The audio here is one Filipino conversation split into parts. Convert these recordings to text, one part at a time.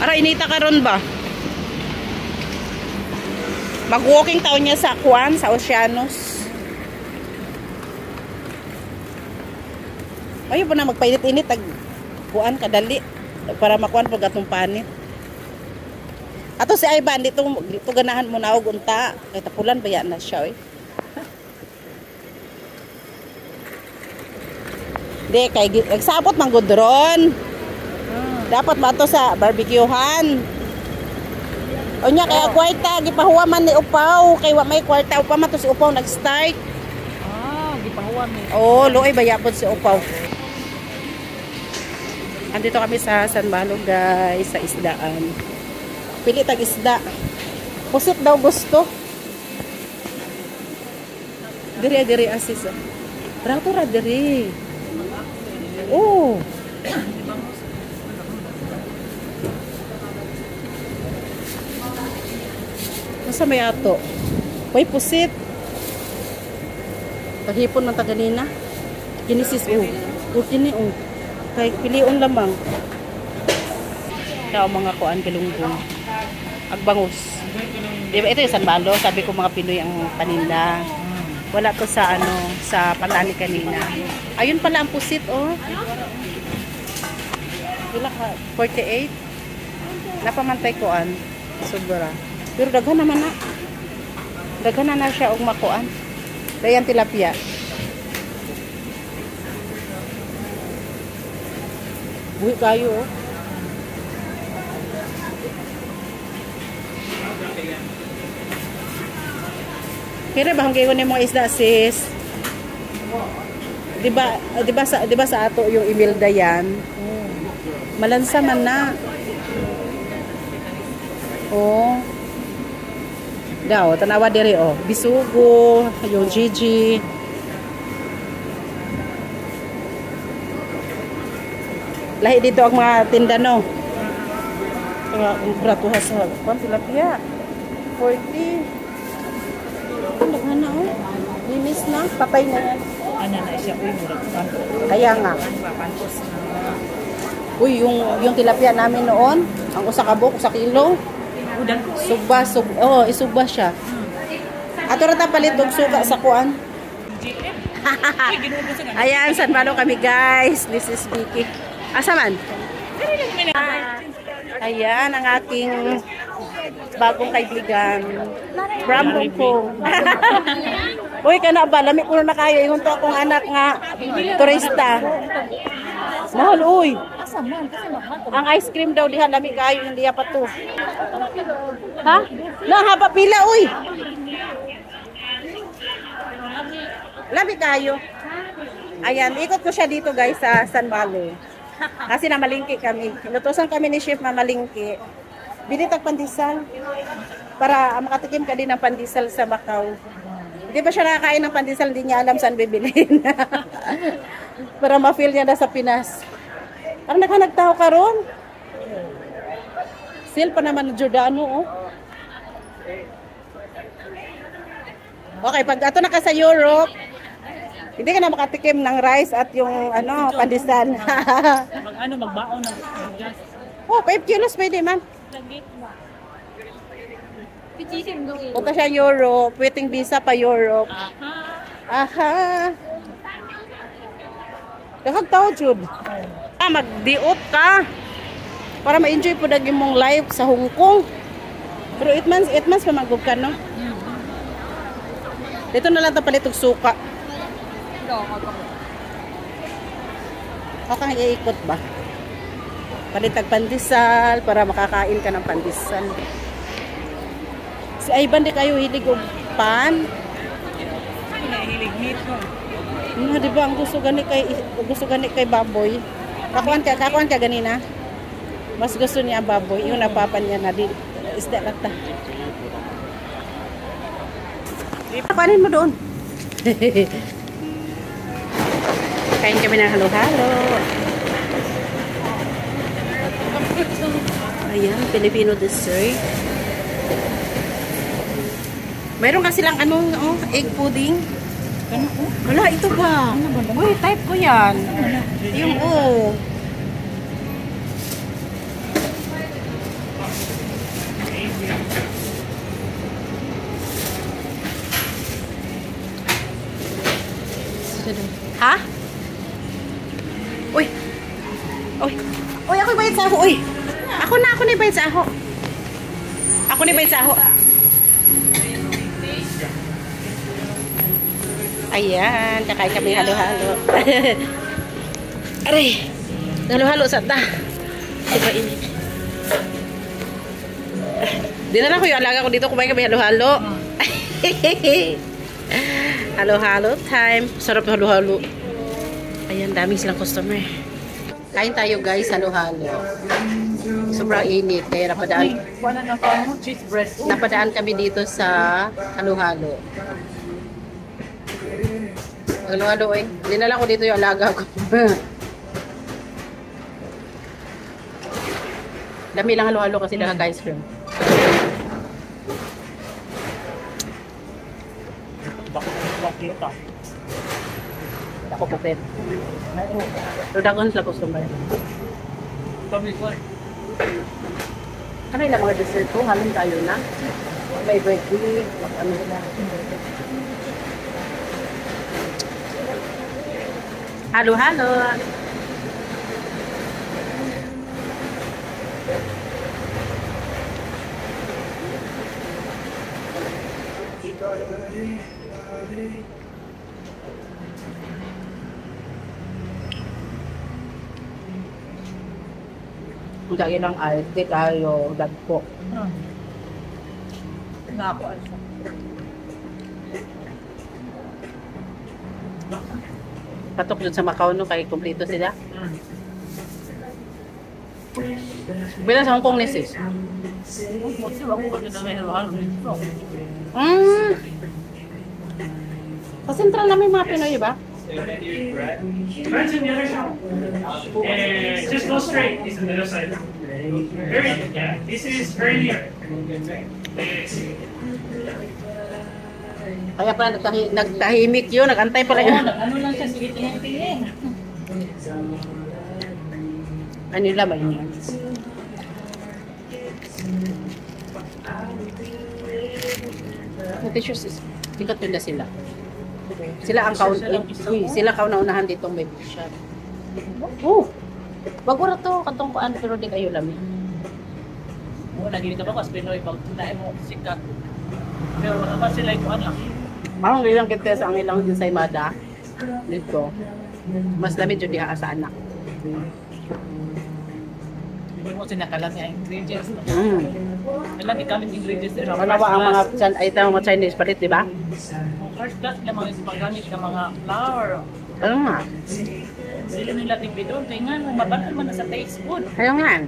Ara, inita ka ron ba? Mag-walking taon niya sa Kuan, sa Oceanos. Ayaw po na magpainit-init, Kuan, kadali. Para makuan pag atong panit. Ato si Ivan, dito ganahan mo na og unta. Kay tapulan ba yan na siya, eh. Di, kay nagsabot mang gudron. Dapat ba ito sa barbecuehan? O niya, kaya kwarta, gipahuwa man ni Upaw. Kaya may kwarta, Upaw man to si Upaw nag-start. Gipahuwa ni. Oo, luoy bayapon si Upaw. Andito kami sa San Malo, guys, sa isdaan. Pili tag isda. Pusit daw gusto. Diri asis. Rato ra diri. Oh. Masa may ato? May pusit. Paghipon man ta ganina. Kinisis o. Kini o. Kay pilion lamang. Kaya mga kuan galunggong. Agbangus. Diba ito yung San Malo, sabi ko mga Pinoy ang paninda. Wala to sa ano, sa Patani kanina. Ayun pala ang pusit, oh. Wala ka, 48. Napamantay kuan. Sobra. Pero daghan naman na. Daghan na siya og makuan. Dayan tilapia. Buhi kayo, oh. Kira ba hanggayon ni mga isda, sis? Diba sa ato yung Imelda yan? Malansa man na. Oh. Daw, tanawa diri, oh. Bisugo, yung Gigi. Lahi dito ang mga tinda, no? Kaya ang pratuha sa tilapia. 40. Naghan na, oh. Linis na. Patay na yan. Ano na siya? Uy, murag pantos. Kaya nga. Pantos na. Uy, yung tilapia namin noon, ang usa ka buok, usa kilo. Udan. Isugba siya. Ato ra ta palit og suka sa kuan. Ayan, San Malo kami, guys. This is Vicky. Asa man? Ayan ang aking bagong kaibigan. Brambong ko. Uy, kana ba? Lami ko na kayo. Ingon to akong anak nga turista. Mahal, uy. Ang ice cream daw diha, lami kayo. Hindi pa to. Ha? Haba pila, uy. Lami kayo. Ayan, ikot ko siya dito, guys, sa San Malo. Kasi namalingki kami. Inutusan kami ni Chef mamalingki. Binitag pandesal para makatikim ka din ng pandesal sa Macau. Hindi pa siya nakakain ng pandesal, hindi niya alam saan bibilhin. Para ma-feel niya na sa Pinas. Parang nagtao ka ron. Sale pa naman ng Giordano, oh. Okay, pag ato na ka sa Europe, hindi ka na makatikim ng rice at yung pandesal. Magbaon na. Oh, 5 kilos pwede man. Punta siya Europe, waiting visa pa Europe. Aha. Dakag tao, Jud. Magdiot ka. Para ma-enjoy po daging mong life sa Hong Kong. Pero 8 months pa mag-gub ka, no? Dito na lang ito palit og suka. O kang iikot ba? Palitag pandesal para makakain ka ng pandesal. Si Ivan, di kayo hilig og pan? Hilig meat mo. Di ba ang gusto gani kay baboy? Kakuan ka ganina. Mas gusto niya ang baboy. Yung napapan niya na di isda lata. Panin mo doon. Kain kami ng halo-halo. Ayan, Filipino dessert. Mayroon kasi lang egg pudding. Wala, ito ba? Uy, type ko yan. Yung Ha? Uy. Uy. Uy, ako bayad sa ako. Uy. Ako na bayad sa ako. Ako na bayad sa ako. Ayan, kakain kami halo-halo. Aray. Halo-halo sa ta. Diba ini? Dinala ko yung alaga ko dito. Kumain kami halo-halo. Halo-halo time. Sarap halo-halo. Ayan, daming silang customer. Kain tayo guys, halo-halo. Sobrang init. Kaya napadaan kami dito sa halo-halo. Halo-halo eh. Dinala ko dito yung alaga ko. Dami lang halo-halo kasi naka-ice cream. Bakita. Ako kapit. Rodagon sila customer. Kami ko. Ano yung mga dessert ko? Halong tayo na. May birthday. Ano na. Halo-halo. Kung lagi ng arte tayo, dagpo. Nga ako asa. Patok dun sa Macau, no? Kaya kumplito sila. Bila sa Hong Kong ni sis? Kasi ako na may halo-halo dito. Sa sentral namin mga Pinoy, ba? Friends in the other side. And just go straight. It's on the other side. Very, yeah. This is earlier. Kaya pala nagtahimik yun, nagantay pala yun. Ano lang siya, sige tingin-tingin. Ano nila ba yun? T-shirts, sikat yun na sila. Sila ang sila kauna-unahan ditong may shop. Oh! Wag mo na to, katong kuan, pero di kayo lami. Oo, nagiging ka ba kasi Pinoy, pag nain mo sikat. Pero wala ba sila yung anak? Marang ilang kites ang ilang din sa imada. Dito. Mas lamig yun diha sa anak. Hindi mo sinakalang yung ingredients. Mm. Ilang ikaling ingredients din. Ano ba ang mga Chinese palit, di ba? First class na mga paggamit ng mga flour. Ano nga? Sila nila tigbi doon. Tingnan mo, mabanal man na sa taste food. Ayaw nga.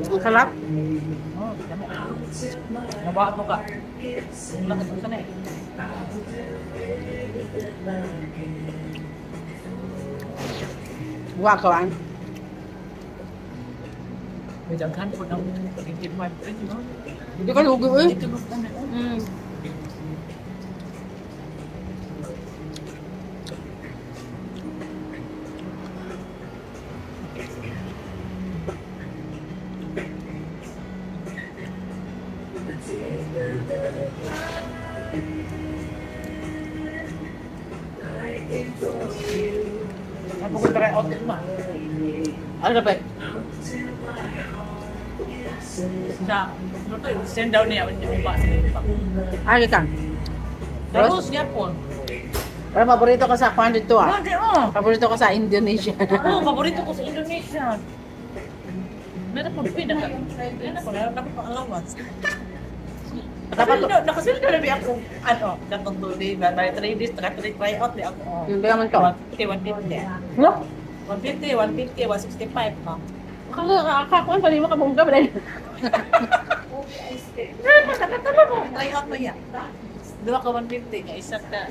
Ang sarap. Oh, damo. Nabahat mo ka. Lakas mo sana eh. Buwa ka ang. May daghan po ng pag-intid mo. Hindi ka lugi eh. Ito mo ka na. Ano ko try out mo? Ano ba? Send down niya yung ba sa iba. Ano ka? Tapos niya po. Pero paborito ka sa kwan dito ah. Bakit oh? Paborito ka sa Indonesia. Oo, paborito ko sa Indonesia. Meron pa pwede ka. Meron pa allowance. Dapat to. Nakasunod na rin ako. Ano, datong 2 days, by 3 days, try out di ako. Hindi naman to. 150, 150. No? 150, 150, 165 pa. Kakakuan pa rin mo kabungga ba rin? Tama mo, try out mo yan. Dua ka 150, nga isa ka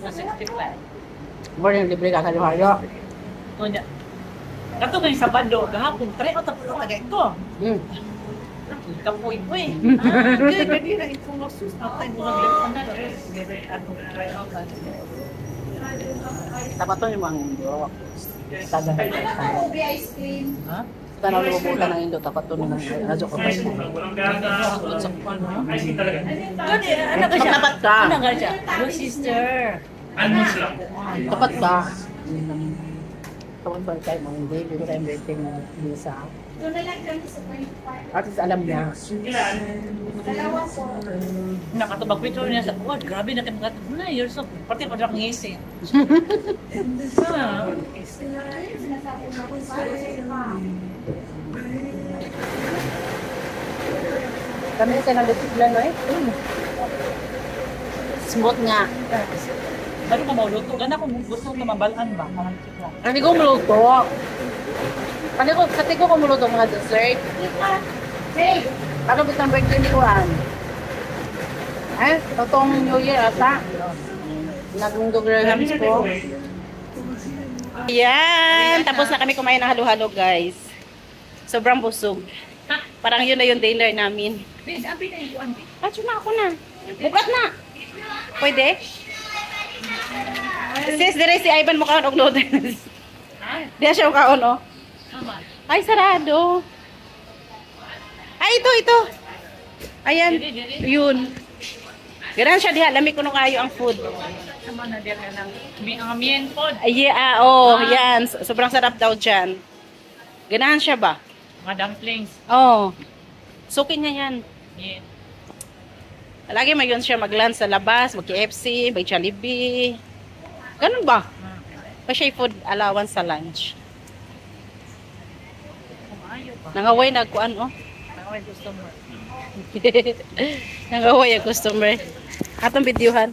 165. More yung libre ka sa luhayo. Kunya. Kato kang Sabado, kahapon, try out ako tagay ko. Kapoy ko eh. Kaya gani na itong masus na tayo mga glipan na. Ako try out na. Dapat to yung mga mundo. Sada na Ano po, ice cream? Ha? Tanaw mo buta ng indo tapat to ng radyo ko. Ice cream, walang gatas, walang ice cream talaga. Gani, ano ka siya? Tapat ka. Ano ka siya? Your sister. Almonds lang. Tapat ka. Kawan ba tayo mga hindi? Hindi tayo rating na isa. At least alam niya. Ilan? Nakatubag picture niya sa quad. Grabe na kayo makatubag na. You're so... Pati pa drak ngisi. Ah. Kami sa nalutuglan, no eh. Smooth nga. Baru ka mauluto. Gana kung gusto ko mabalaan ba? Malantik lang. Kani ko muluto. Kati ko muluto mga dessert. Hey! Ano bitang birthday ni Juan? Eh, totong New Year ata. Nagungdograms ko. Ayan! Tapos na kami kumain ng halo-halo, guys. Sobrang busog. Parang yun na yung dinner namin. Abi na yung Juan. Cuma ako na. Bukat na. Pwede? Sis, dire si Ivan mo kaon og noodles. Diya siya kaon, oh. Ay, sarado. Ay, ito. Ayan. Yun. Ganun siya diha. Lamig ko nung kayo ang food. Sama na din ka ng mien pod. Ay, yan. Sobrang sarap daw dyan. Ganahan siya ba? Mga dumplings. Sukin niya yan. Mien. Lagi may yun siya mag-lunch sa labas, mag-KFC, may Jollibee. Ganun ba? Pa siya food allowance sa lunch. Kumayo pa. Nangaway nagkuan, oh. Nangaway customer. Nangaway ang customer. Atong videohan.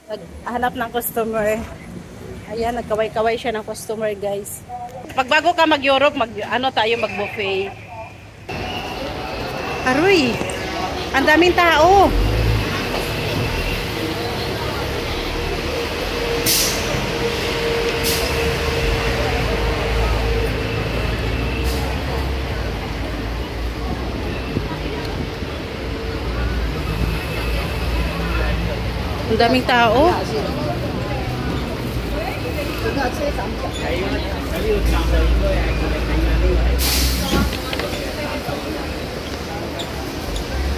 Naghanap ng customer. Ayan, nagkaway-kaway siya ng customer, guys. Pag bago ka mag-Europe, tayo mag-buffet. Aroy! Ang daming tao! Ang daming tao.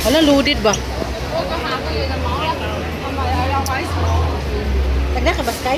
Wala, loaded ba? Tagna ka ba, Sky?